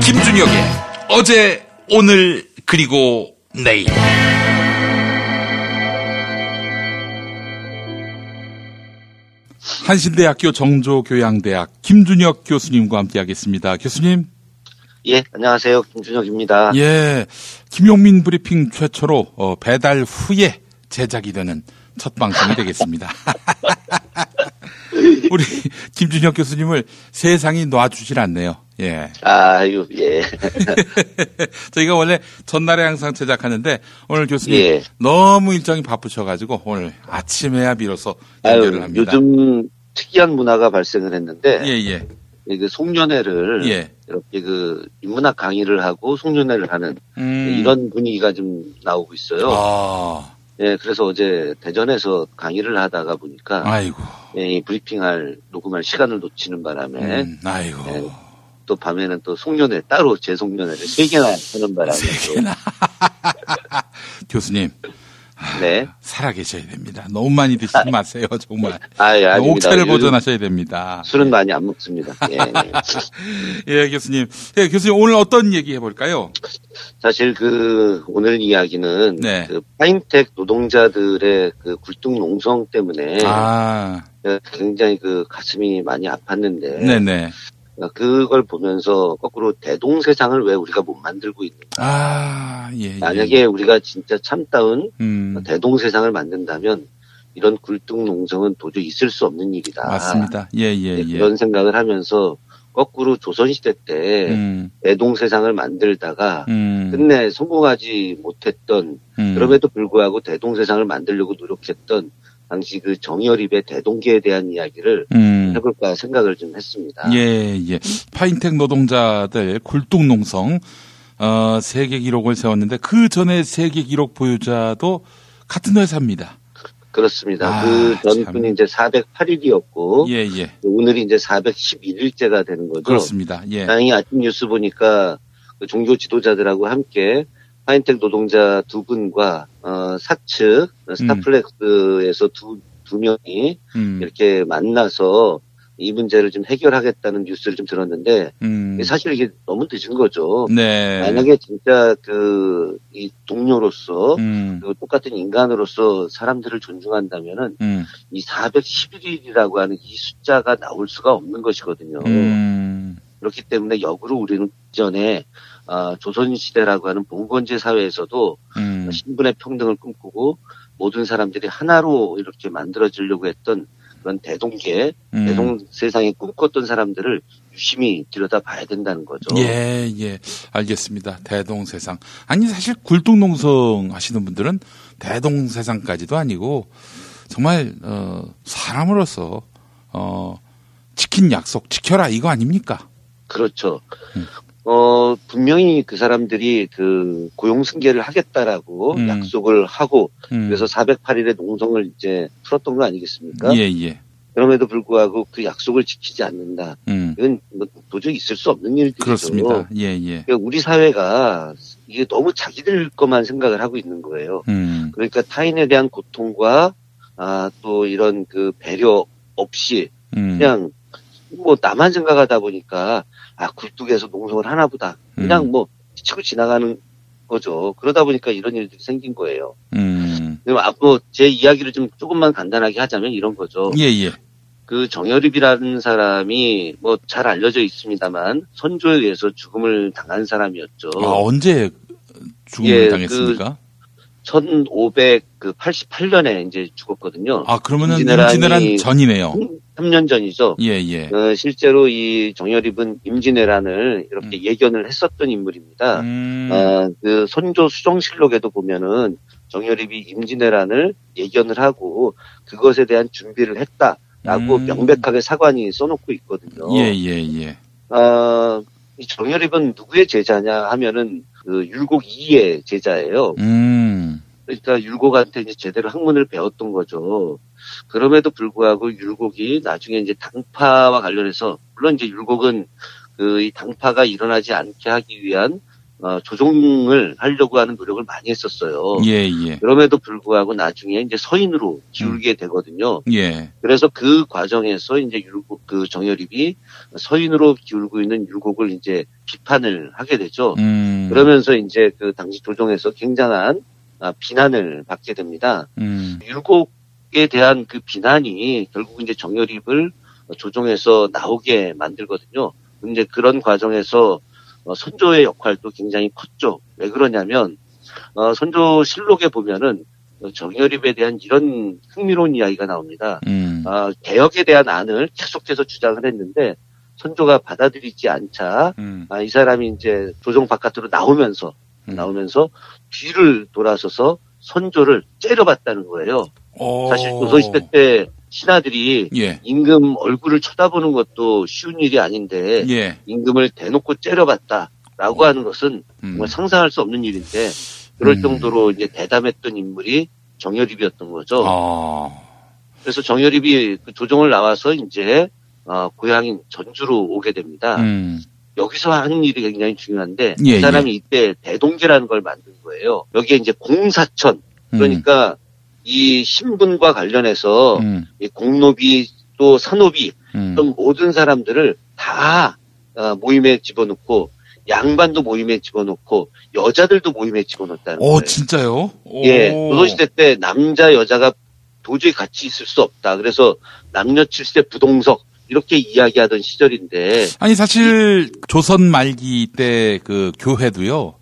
김준혁의 어제, 오늘, 그리고 내일. 한신대학교 정조교양대학 김준혁 교수님과 함께하겠습니다. 교수님. 예, 안녕하세요. 김준혁입니다. 예, 김용민 브리핑 최초로 배달 후에 제작이 되는 첫 방송이 되겠습니다. 우리 김준혁 교수님을 세상이 놔주질 않네요. 예. 아유, 예. 저희가 원래 전날에 항상 제작하는데 오늘 교수님 예. 너무 일정이 바쁘셔가지고 오늘 아침에야 비로소 연결을 합니다. 요즘 특이한 문화가 발생을 했는데, 예. 그 송년회를 예. 이렇게 그 인문학 강의를 하고 송년회를 하는 이런 분위기가 좀 나오고 있어요. 아. 예, 그래서 어제 대전에서 강의를 하다가 보니까, 아이고. 예, 이 녹음할 시간을 놓치는 바람에, 아이고. 예, 또 밤에는 또 송년회 따로 재송년회를 3개나 하는 바람에. 3개나. 교수님. 네. 살아계셔야 됩니다. 너무 많이 드시지 마세요, 정말. 아닙니다. 옥체를 보존하셔야 됩니다. 술은 많이 안 먹습니다. 예. 예, 교수님. 예, 교수님, 오늘 어떤 얘기 해볼까요? 사실 오늘 이야기는 네. 파인텍 노동자들의 굴뚝 농성 때문에 굉장히 가슴이 많이 아팠는데. 네네. 그걸 보면서 거꾸로 대동세상을 왜 우리가 못 만들고 있는가. 예. 만약에 우리가 진짜 참다운 대동세상을 만든다면 이런 굴뚝 농성은 도저히 있을 수 없는 일이다. 맞습니다. 예. 그런 생각을 하면서 거꾸로 조선시대 때 대동세상을 만들다가 끝내 성공하지 못했던 그럼에도 불구하고 대동세상을 만들려고 노력했던 당시 정여립의 대동계에 대한 이야기를 해볼까 생각을 좀 했습니다. 예. 파인텍 노동자들 굴뚝농성, 세계 기록을 세웠는데 그 전에 세계 기록 보유자도 같은 회사입니다. 그렇습니다. 전분이 이제 408일이었고. 예. 오늘이 이제 411일째가 되는 거죠. 그렇습니다. 예. 다행히 아침 뉴스 보니까 종교 지도자들하고 함께 파인텍 노동자 두 분과 사측 스타플렉스에서 두 명이 이렇게 만나서 이 문제를 좀 해결하겠다는 뉴스를 좀 들었는데 사실 이게 너무 늦은 거죠. 네. 만약에 진짜 이 동료로서 그리고 똑같은 인간으로서 사람들을 존중한다면은 이 411일이라고 하는 이 숫자가 나올 수가 없는 것이거든요. 그렇기 때문에 역으로 우리는 이전에 조선시대라고 하는 봉건제 사회에서도 신분의 평등을 꿈꾸고 모든 사람들이 하나로 이렇게 만들어지려고 했던 그런 대동계, 대동세상에 꿈꿨던 사람들을 유심히 들여다봐야 된다는 거죠. 예. 알겠습니다. 대동세상. 아니, 사실 굴뚝농성 하시는 분들은 대동세상까지도 아니고 정말 사람으로서 지킨 약속 지켜라 이거 아닙니까? 그렇죠. 분명히 그 사람들이 고용승계를 하겠다라고 약속을 하고, 그래서 408일의 농성을 이제 풀었던 거 아니겠습니까? 예. 그럼에도 불구하고 그 약속을 지키지 않는다. 이건 도저히 있을 수 없는 일들이죠. 그렇습니다. 예. 그러니까 우리 사회가 이게 너무 자기들 것만 생각을 하고 있는 거예요. 그러니까 타인에 대한 고통과, 또 이런 배려 없이 그냥 나만 생각하다 보니까 굴뚝에서 농성을 하나 보다. 그냥 치고 지나가는 거죠. 그러다 보니까 이런 일들이 생긴 거예요. 그럼 제 이야기를 좀 조금만 간단하게 하자면 이런 거죠. 예. 정여립이라는 사람이 잘 알려져 있습니다만 선조에 의해서 죽음을 당한 사람이었죠. 언제 죽음을 당했습니까? 1588년에 이제 죽었거든요. 그러면은 임진왜란 전이네요. 3년 전이죠. 예. 실제로 이 정여립은 임진왜란을 이렇게 예견을 했었던 인물입니다. 선조 수정실록에도 보면은 정여립이 임진왜란을 예견을 하고 그것에 대한 준비를 했다라고 명백하게 사관이 써놓고 있거든요. 예. 이 정여립은 누구의 제자냐 하면은 율곡 이의 제자예요. 그러니까 율곡한테 이제 제대로 학문을 배웠던 거죠. 그럼에도 불구하고 율곡이 나중에 이제 당파와 관련해서 물론 이제 율곡은 이 당파가 일어나지 않게 하기 위한 조종을 하려고 하는 노력을 많이 했었어요. 예, 예. 그럼에도 불구하고 나중에 이제 서인으로 기울게 되거든요. 예. 그래서 그 과정에서 이제 그 정여립이 서인으로 기울고 있는 율곡을 이제 비판을 하게 되죠. 그러면서 이제 그 당시 조정에서 굉장한 비난을 받게 됩니다. 율곡에 대한 그 비난이 결국 이제 정여립을 조정에서 나오게 만들거든요. 이제 그런 과정에서 선조의 역할도 굉장히 컸죠. 왜 그러냐면 선조실록에 보면은 정여립에 대한 이런 흥미로운 이야기가 나옵니다. 개혁에 대한 안을 계속해서 주장을 했는데 선조가 받아들이지 않자 이 사람이 이제 조정 바깥으로 나오면서 뒤를 돌아서서 선조를 째려봤다는 거예요. 사실 조선시대 때 신하들이 예. 임금 얼굴을 쳐다보는 것도 쉬운 일이 아닌데 예. 임금을 대놓고 째려봤다라고 하는 것은 정말 상상할 수 없는 일인데 그럴 정도로 이제 대담했던 인물이 정여립이었던 거죠. 그래서 정여립이 그 조정을 나와서 이제 고향인 전주로 오게 됩니다. 여기서 하는 일이 굉장히 중요한데 예, 이 사람이 예. 이때 대동제라는 걸 만든 거예요. 여기에 이제 공사천 그러니까 이 신분과 관련해서 이 공노비 또 산노비 또 모든 사람들을 다 모임에 집어넣고 양반도 모임에 집어넣고 여자들도 모임에 집어넣었다는 거예요. 진짜요? 예, 조선시대 때 남자 여자가 도저히 같이 있을 수 없다. 그래서 남녀 7세 부동석 이렇게 이야기하던 시절인데 아니 사실 조선 말기 때 그 교회도요.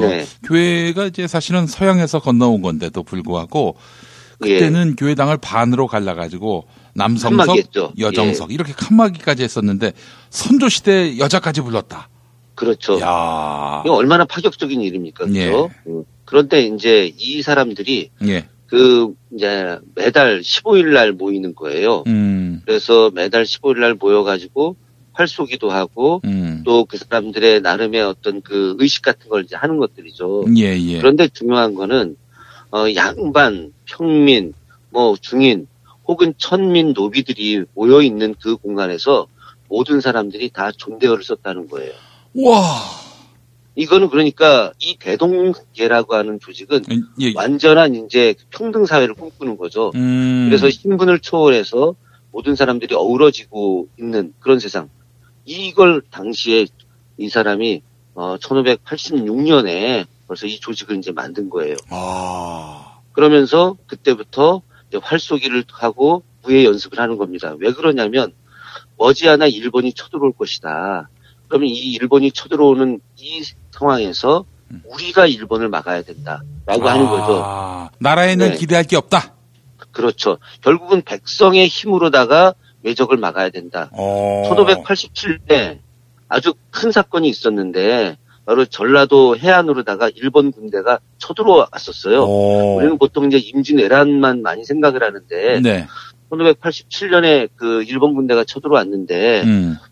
네. 교회가 이제 사실은 서양에서 건너온 건데도 불구하고 그때는 예. 교회당을 반으로 갈라가지고 남성석, 칸막이했죠. 여정석 예. 이렇게 칸막이까지 했었는데 선조 시대 여자까지 불렀다. 그렇죠. 야. 이거 얼마나 파격적인 일입니까, 그렇죠? 예. 그런데 이제 이 사람들이 예. 이제 매달 15일 날 모이는 거예요. 그래서 매달 15일 날 모여가지고 활쏘기도 하고 또 그 사람들의 나름의 어떤 그 의식 같은 걸 이제 하는 것들이죠. 예, 예. 그런데 중요한 거는 양반, 평민, 뭐 중인 혹은 천민 노비들이 모여 있는 그 공간에서 모든 사람들이 다 존대어를 썼다는 거예요. 와. 이거는 그러니까 이 대동계라고 하는 조직은 예. 완전한 이제 평등 사회를 꿈꾸는 거죠. 그래서 신분을 초월해서 모든 사람들이 어우러지고 있는 그런 세상. 이걸 당시에 이 사람이 1586년에 벌써 이 조직을 이제 만든 거예요. 그러면서 그때부터 이제 활쏘기를 하고 무예 연습을 하는 겁니다. 왜 그러냐면 머지않아 일본이 쳐들어올 것이다. 그러면 이 일본이 쳐들어오는 이 상황에서 우리가 일본을 막아야 된다라고 하는 거죠. 나라에는 네. 기대할 게 없다. 그렇죠. 결국은 백성의 힘으로다가 외적을 막아야 된다. 1587년 아주 큰 사건이 있었는데 바로 전라도 해안으로다가 일본 군대가 쳐들어왔었어요. 우리는 보통 이제 임진왜란만 많이 생각을 하는데 네. 1587년에 그 일본 군대가 쳐들어왔는데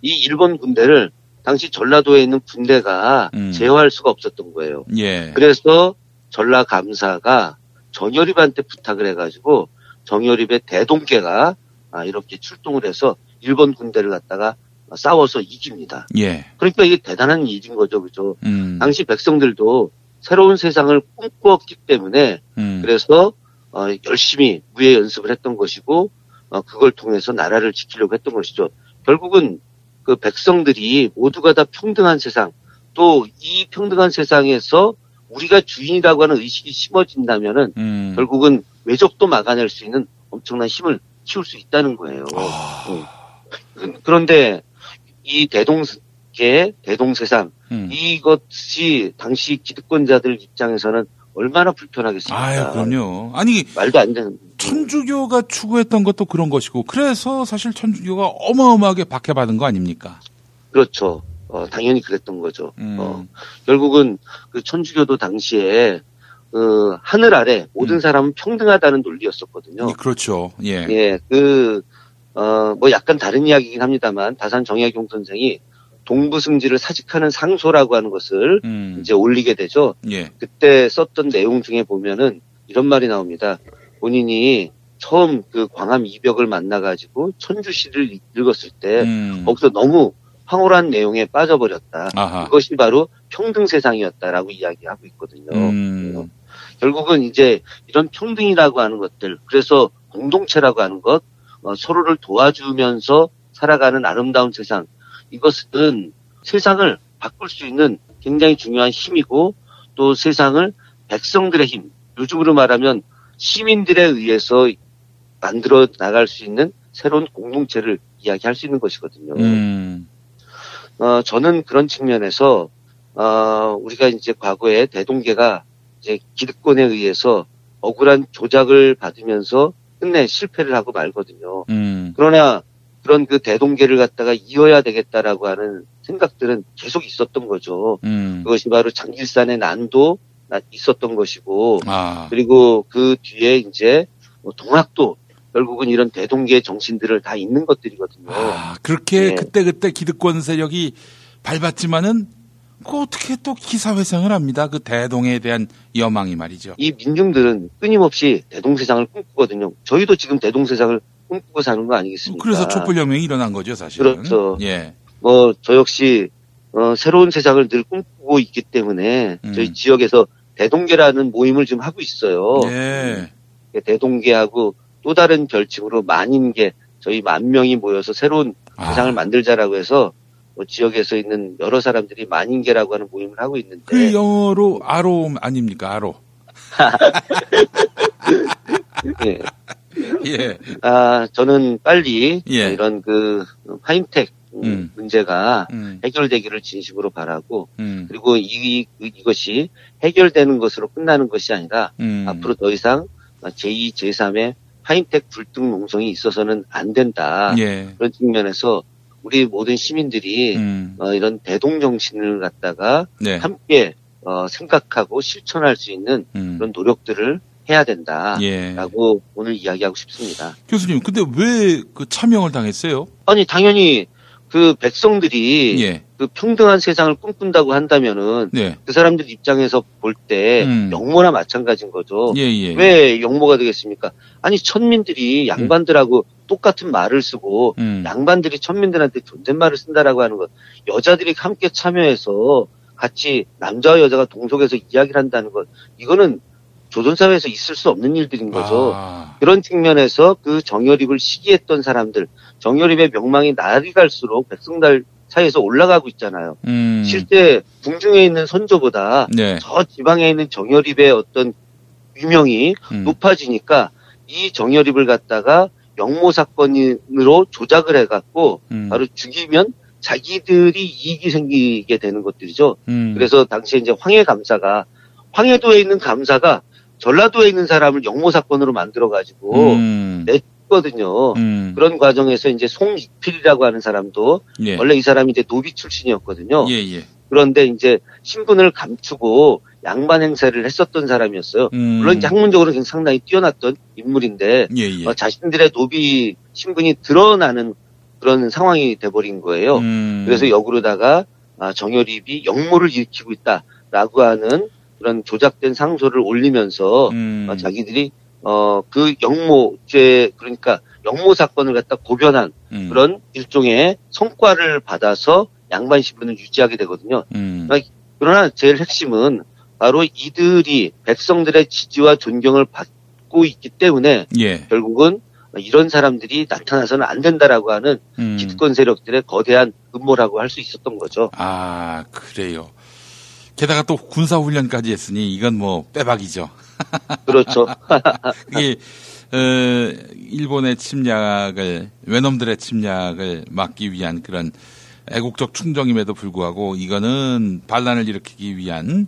이 일본 군대를 당시 전라도에 있는 군대가 제어할 수가 없었던 거예요. 예. 그래서 전라감사가 정여립한테 부탁을 해가지고 정여립의 대동계가 이렇게 출동을 해서 일본 군대를 갖다가 싸워서 이깁니다. 예. 그러니까 이게 대단한 일인 거죠, 그죠? 당시 백성들도 새로운 세상을 꿈꾸었기 때문에 그래서 열심히 무예 연습을 했던 것이고 그걸 통해서 나라를 지키려고 했던 것이죠. 결국은 그 백성들이 모두가 다 평등한 세상, 또 이 평등한 세상에서 우리가 주인이라고 하는 의식이 심어진다면은 결국은 외적도 막아낼 수 있는 엄청난 힘을 키울 수 있다는 거예요. 그런데 이 대동계, 대동세상 이것이 당시 기득권자들 입장에서는 얼마나 불편하겠습니까? 그럼요. 아니 말도 안 되는. 천주교가 추구했던 것도 그런 것이고 그래서 사실 천주교가 어마어마하게 박해받은 거 아닙니까? 그렇죠. 당연히 그랬던 거죠. 결국은 그 천주교도 당시에 하늘 아래 모든 사람은 평등하다는 논리였었거든요. 그렇죠. 예. 예, 뭐 약간 다른 이야기이긴 합니다만 다산 정약용 선생이 동부승지를 사직하는 상소라고 하는 것을 이제 올리게 되죠. 예. 그때 썼던 내용 중에 보면은 이런 말이 나옵니다. 본인이 처음 그 광암 이벽을 만나가지고 천주시를 읽었을 때 거기서 너무 황홀한 내용에 빠져버렸다. 아하. 그것이 바로 평등 세상이었다라고 이야기하고 있거든요. 결국은 이제 이런 평등이라고 하는 것들, 그래서 공동체라고 하는 것, 서로를 도와주면서 살아가는 아름다운 세상, 이것은 세상을 바꿀 수 있는 굉장히 중요한 힘이고 또 세상을 백성들의 힘, 요즘으로 말하면 시민들에 의해서 만들어 나갈 수 있는 새로운 공동체를 이야기할 수 있는 것이거든요. 저는 그런 측면에서 우리가 이제 과거에 대동계가 이제 기득권에 의해서 억울한 조작을 받으면서 끝내 실패를 하고 말거든요. 그러나 그런 그 대동계를 갖다가 이어야 되겠다라고 하는 생각들은 계속 있었던 거죠. 그것이 바로 장길산의 난도 있었던 것이고, 그리고 그 뒤에 이제 동학도 결국은 이런 대동계의 정신들을 다 있는 것들이거든요. 그렇게 네. 그때 기득권 세력이 밟았지만은 그 어떻게 또 기사회생을 합니다. 그 대동에 대한 여망이 말이죠. 이 민중들은 끊임없이 대동세상을 꿈꾸거든요. 저희도 지금 대동세상을 꿈꾸고 사는 거 아니겠습니까? 그래서 촛불혁명이 일어난 거죠, 사실은. 그렇죠. 예. 저 역시 새로운 세상을 늘 꿈꾸고 있기 때문에 저희 지역에서 대동계라는 모임을 지금 하고 있어요. 예. 대동계하고 또 다른 별칭으로 만인계, 저희 10,000명이 모여서 새로운 세상을 만들자라고 해서 지역에서 있는 여러 사람들이 만인계라고 하는 모임을 하고 있는데. 그 영어로 아로 아닙니까? 아로. 예. 예. 저는 빨리 예. 이런 그 파인텍 문제가 해결되기를 진심으로 바라고 그리고 이것이 해결되는 것으로 끝나는 것이 아니라 앞으로 더 이상 제2, 제3의 파인텍 불등 농성이 있어서는 안 된다. 예. 그런 측면에서 우리 모든 시민들이 이런 대동 정신을 갖다가 네. 함께 생각하고 실천할 수 있는 그런 노력들을 해야 된다라고 예. 오늘 이야기하고 싶습니다. 교수님, 근데 왜 그 차명을 당했어요? 아니 당연히 그 백성들이 예. 그 평등한 세상을 꿈꾼다고 한다면은 네. 그 사람들 입장에서 볼 때 영모나 마찬가지인 거죠. 예. 왜 영모가 되겠습니까? 아니 천민들이 양반들하고 똑같은 말을 쓰고 양반들이 천민들한테 존댓말을 쓴다라고 하는 것, 여자들이 함께 참여해서 같이 남자와 여자가 동석해서 이야기를 한다는 것, 이거는 조선사회에서 있을 수 없는 일들인 거죠. 그런 측면에서 그 정여립을 시기했던 사람들, 정여립의 명망이 날이 갈수록 백성들 사이에서 올라가고 있잖아요. 실제 궁중에 있는 선조보다 네. 저 지방에 있는 정여립의 어떤 위명이 높아지니까 이 정여립을 갖다가 영모 사건으로 조작을 해갖고 바로 죽이면 자기들이 이익이 생기게 되는 것들이죠. 그래서 당시에 이제 황해 황해도에 있는 감사가 전라도에 있는 사람을 영모 사건으로 만들어가지고 냈거든요. 그런 과정에서 이제 송익필이라고 하는 사람도 예. 원래 이 사람이 이제 노비 출신이었거든요. 예. 그런데 이제 신분을 감추고 양반 행세를 했었던 사람이었어요. 물론 이제 학문적으로 굉장히 상당히 뛰어났던 인물인데 예. 자신들의 노비 신분이 드러나는 그런 상황이 돼버린 거예요. 그래서 역으로다가 정여립이 영모를 일으키고 있다라고 하는 그런 조작된 상소를 올리면서 자기들이 그 영모죄, 그러니까 영모 사건을 갖다 고변한 그런 일종의 성과를 받아서 양반 신분을 유지하게 되거든요. 그러나 제일 핵심은 바로 이들이 백성들의 지지와 존경을 받고 있기 때문에 예. 결국은 이런 사람들이 나타나서는 안 된다라고 하는 기득권 세력들의 거대한 음모라고 할 수 있었던 거죠. 그래요. 게다가 또 군사훈련까지 했으니 이건 뭐 빼박이죠. 그렇죠. 이게 일본의 침략을, 외놈들의 침략을 막기 위한 그런 애국적 충정임에도 불구하고 이거는 반란을 일으키기 위한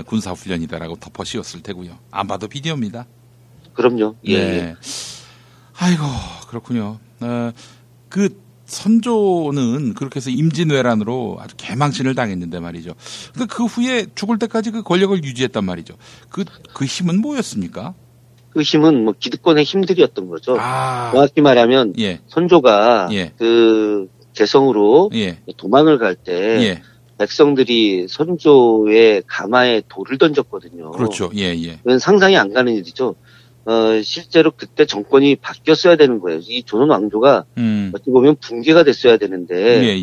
군사훈련이다라고 덮어씌웠을 테고요. 안 봐도 비디오입니다. 그럼요. 예. 네. 아이고, 그렇군요. 그 선조는 그렇게 해서 임진왜란으로 아주 개망신을 당했는데 말이죠. 근데 그 후에 죽을 때까지 그 권력을 유지했단 말이죠. 그 힘은 뭐였습니까? 그 힘은 뭐 기득권의 힘들이었던 거죠. 정확히 말하면 예. 선조가 예. 그 개성으로 예. 도망을 갈 때 예. 백성들이 선조의 가마에 돌을 던졌거든요. 그렇죠. 예. 그건 상상이 안 가는 일이죠. 실제로 그때 정권이 바뀌었어야 되는 거예요. 이 조선 왕조가 어찌 보면 붕괴가 됐어야 되는데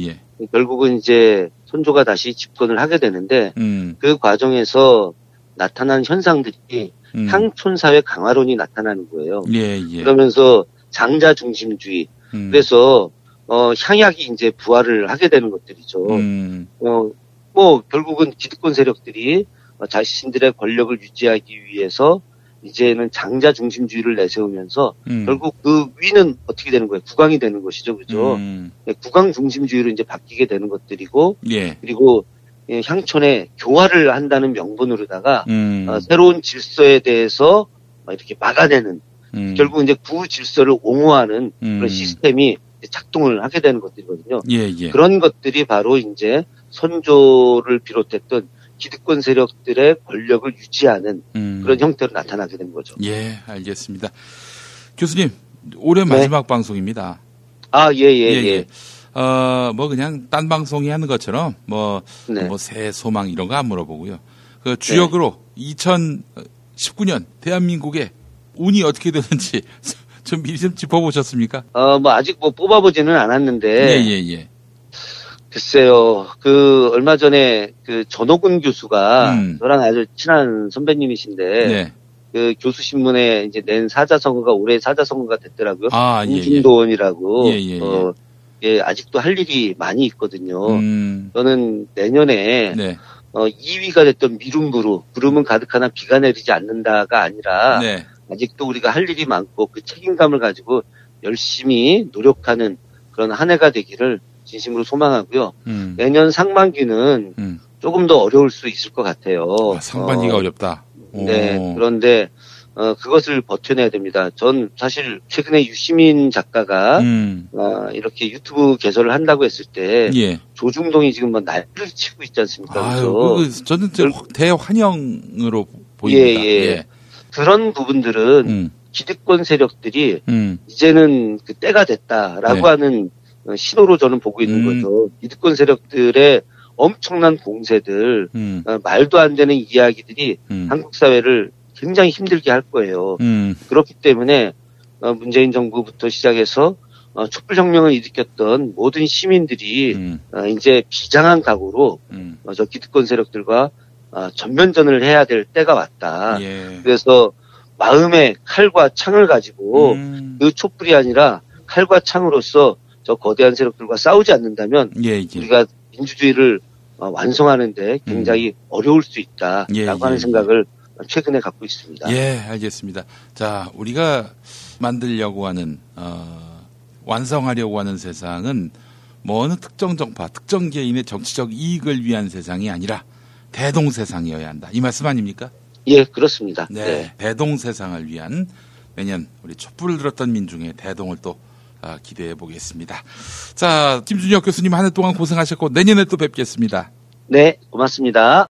결국은 이제 선조가 다시 집권을 하게 되는데 그 과정에서 나타난 현상들이 향촌사회 강화론이 나타나는 거예요. 예, 예. 그러면서 장자 중심주의. 그래서 향약이 이제 부활을 하게 되는 것들이죠. 뭐 결국은 기득권 세력들이 자신들의 권력을 유지하기 위해서 이제는 장자 중심주의를 내세우면서 결국 그 위는 어떻게 되는 거예요? 국왕이 되는 것이죠, 그죠? 네, 국왕 중심주의로 이제 바뀌게 되는 것들이고, 예. 그리고 향촌에 교화를 한다는 명분으로다가 새로운 질서에 대해서 이렇게 막아내는 결국 이제 구 질서를 옹호하는 그런 시스템이 작동을 하게 되는 것들이거든요. 예, 예. 그런 것들이 바로 이제 선조를 비롯했던 기득권 세력들의 권력을 유지하는 그런 형태로 나타나게 된 거죠. 예, 알겠습니다. 교수님, 올해 마지막 방송입니다. 아, 예. 뭐 그냥 딴 방송이 하는 것처럼 뭐 새해 소망 이런 거 안 물어보고요. 그 주역으로 2019년 대한민국의 운이 어떻게 되는지 좀 미리 좀 짚어보셨습니까? 뭐 아직 뭐 뽑아보지는 않았는데. 예. 글쎄요, 얼마 전에 전호근 교수가 저랑 아주 친한 선배님이신데, 네. 교수신문에 이제 낸 사자성어가 올해 사자성어가 됐더라고요. 아, 임진도원이라고. 예. 아직도 할 일이 많이 있거든요. 저는 내년에, 2위가 됐던 미룸부루, 구름은 가득하나 비가 내리지 않는다가 아니라, 네. 아직도 우리가 할 일이 많고 그 책임감을 가지고 열심히 노력하는 그런 한 해가 되기를 진심으로 소망하고요. 내년 상반기는 조금 더 어려울 수 있을 것 같아요. 상반기가 어렵다. 네. 그런데 그것을 버텨내야 됩니다. 전 사실 최근에 유시민 작가가 이렇게 유튜브 개설을 한다고 했을 때 조중동이 지금 뭐 난리를 치고 있지 않습니까? 저는 대환영으로 보입니다. 예. 그런 부분들은 기득권 세력들이 이제는 그 때가 됐다라고 하는 신호로 저는 보고 있는 거죠. 기득권 세력들의 엄청난 공세들, 말도 안 되는 이야기들이 한국 사회를 굉장히 힘들게 할 거예요. 그렇기 때문에 문재인 정부부터 시작해서 촛불혁명을 일으켰던 모든 시민들이 이제 비장한 각오로 저 기득권 세력들과 전면전을 해야 될 때가 왔다. 그래서 마음의 칼과 창을 가지고 그 촛불이 아니라 칼과 창으로서 저 거대한 세력들과 싸우지 않는다면 우리가 민주주의를 완성하는데 굉장히 어려울 수 있다라고 하는 생각을 최근에 갖고 있습니다. 예, 알겠습니다. 자, 우리가 만들려고 하는 완성하려고 하는 세상은 뭐 어느 특정 정파, 특정 개인의 정치적 이익을 위한 세상이 아니라 대동 세상이어야 한다. 이 말씀 아닙니까? 예, 그렇습니다. 네, 대동 세상을 위한 내년 우리 촛불을 들었던 민중의 대동을 또 기대해 보겠습니다. 자, 김준혁 교수님 한 해 동안 고생하셨고 내년에 또 뵙겠습니다. 네, 고맙습니다.